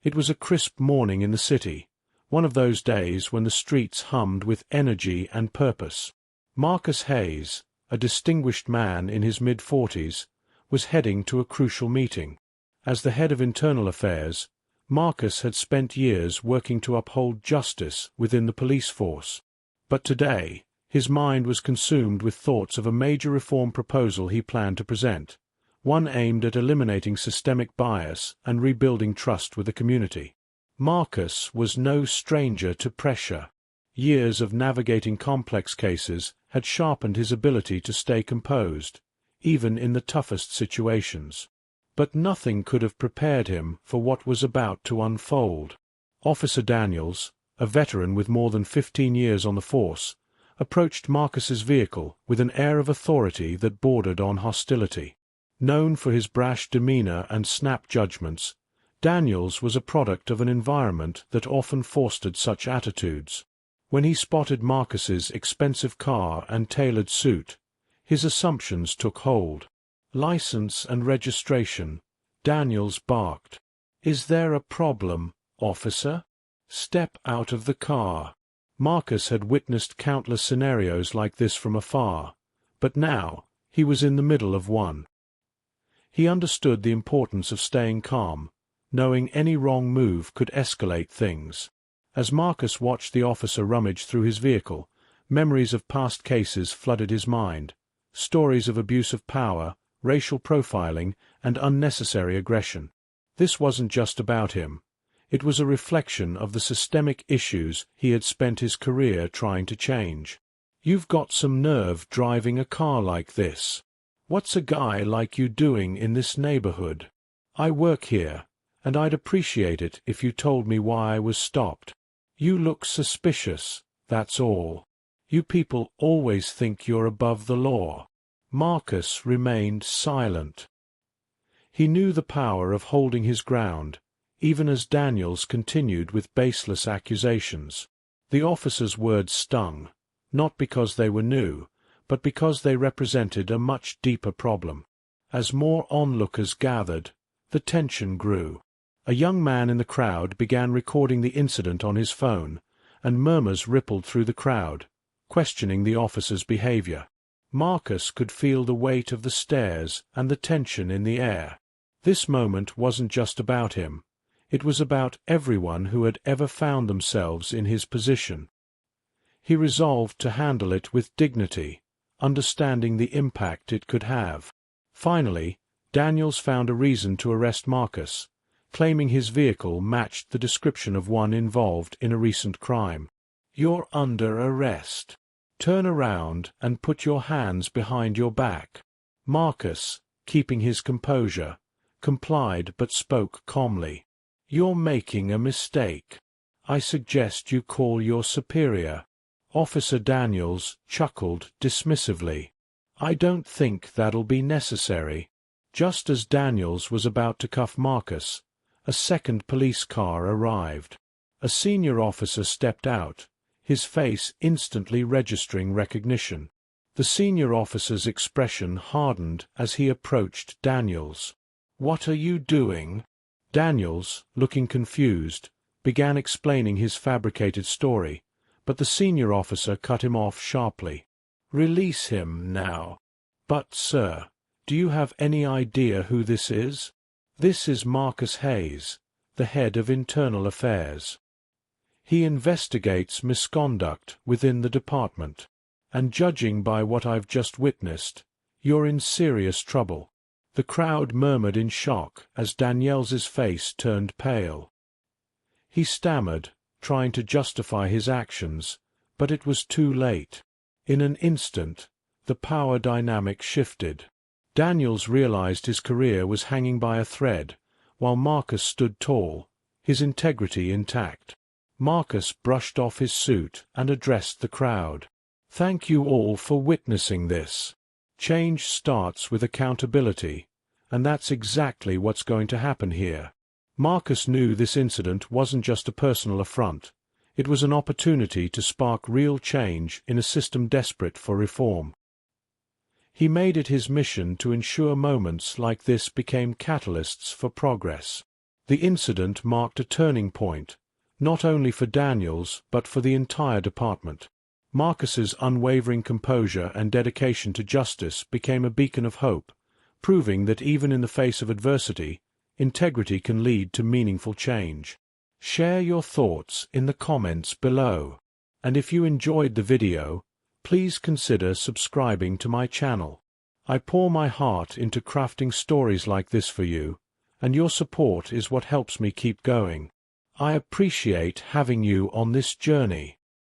It was a crisp morning in the city, one of those days when the streets hummed with energy and purpose. Marcus Hayes, a distinguished man in his mid-40s, was heading to a crucial meeting. As the head of internal affairs, Marcus had spent years working to uphold justice within the police force. But today, his mind was consumed with thoughts of a major reform proposal he planned to present, one aimed at eliminating systemic bias and rebuilding trust with the community. Marcus was no stranger to pressure. Years of navigating complex cases had sharpened his ability to stay composed, even in the toughest situations. But nothing could have prepared him for what was about to unfold. Officer Daniels, a veteran with more than 15 years on the force, approached Marcus's vehicle with an air of authority that bordered on hostility. Known for his brash demeanor and snap judgments, Daniels was a product of an environment that often fostered such attitudes. When he spotted Marcus's expensive car and tailored suit, his assumptions took hold. License and registration, Daniels barked. "Is there a problem, officer? Step out of the car." Marcus had witnessed countless scenarios like this from afar, but now he was in the middle of one. He understood the importance of staying calm, knowing any wrong move could escalate things. As Marcus watched the officer rummage through his vehicle, memories of past cases flooded his mind, stories of abuse of power, racial profiling, and unnecessary aggression. This wasn't just about him. It was a reflection of the systemic issues he had spent his career trying to change. "You've got some nerve driving a car like this. What's a guy like you doing in this neighborhood? I work here, and I'd appreciate it if you told me why I was stopped. You look suspicious, that's all. You people always think you're above the law." Marcus remained silent. He knew the power of holding his ground, even as Daniels continued with baseless accusations. The officer's words stung, not because they were new, but because they represented a much deeper problem. As more onlookers gathered, the tension grew. A young man in the crowd began recording the incident on his phone, and murmurs rippled through the crowd, questioning the officer's behavior. Marcus could feel the weight of the stares and the tension in the air. This moment wasn't just about him. It was about everyone who had ever found themselves in his position. He resolved to handle it with dignity, understanding the impact it could have. Finally, Daniels found a reason to arrest Marcus, claiming his vehicle matched the description of one involved in a recent crime. "You're under arrest. Turn around and put your hands behind your back." Marcus, keeping his composure, complied but spoke calmly. "You're making a mistake. I suggest you call your superior." Officer Daniels chuckled dismissively. "I don't think that'll be necessary." Just as Daniels was about to cuff Marcus, a second police car arrived. A senior officer stepped out, his face instantly registering recognition. The senior officer's expression hardened as he approached Daniels. "What are you doing?" Daniels, looking confused, began explaining his fabricated story, but the senior officer cut him off sharply. "Release him now." "But, sir, do you have any idea who this is?" "This is Marcus Hayes, the head of internal affairs. He investigates misconduct within the department, and judging by what I've just witnessed, you're in serious trouble." The crowd murmured in shock as Daniels's face turned pale. He stammered, trying to justify his actions, but it was too late. In an instant, the power dynamic shifted. Daniels realized his career was hanging by a thread, while Marcus stood tall, his integrity intact. Marcus brushed off his suit and addressed the crowd. "Thank you all for witnessing this. Change starts with accountability, and that's exactly what's going to happen here." Marcus knew this incident wasn't just a personal affront. It was an opportunity to spark real change in a system desperate for reform. He made it his mission to ensure moments like this became catalysts for progress. The incident marked a turning point, not only for Daniels but for the entire department. Marcus's unwavering composure and dedication to justice became a beacon of hope, proving that even in the face of adversity, integrity can lead to meaningful change. Share your thoughts in the comments below. And if you enjoyed the video, please consider subscribing to my channel. I pour my heart into crafting stories like this for you, and your support is what helps me keep going. I appreciate having you on this journey.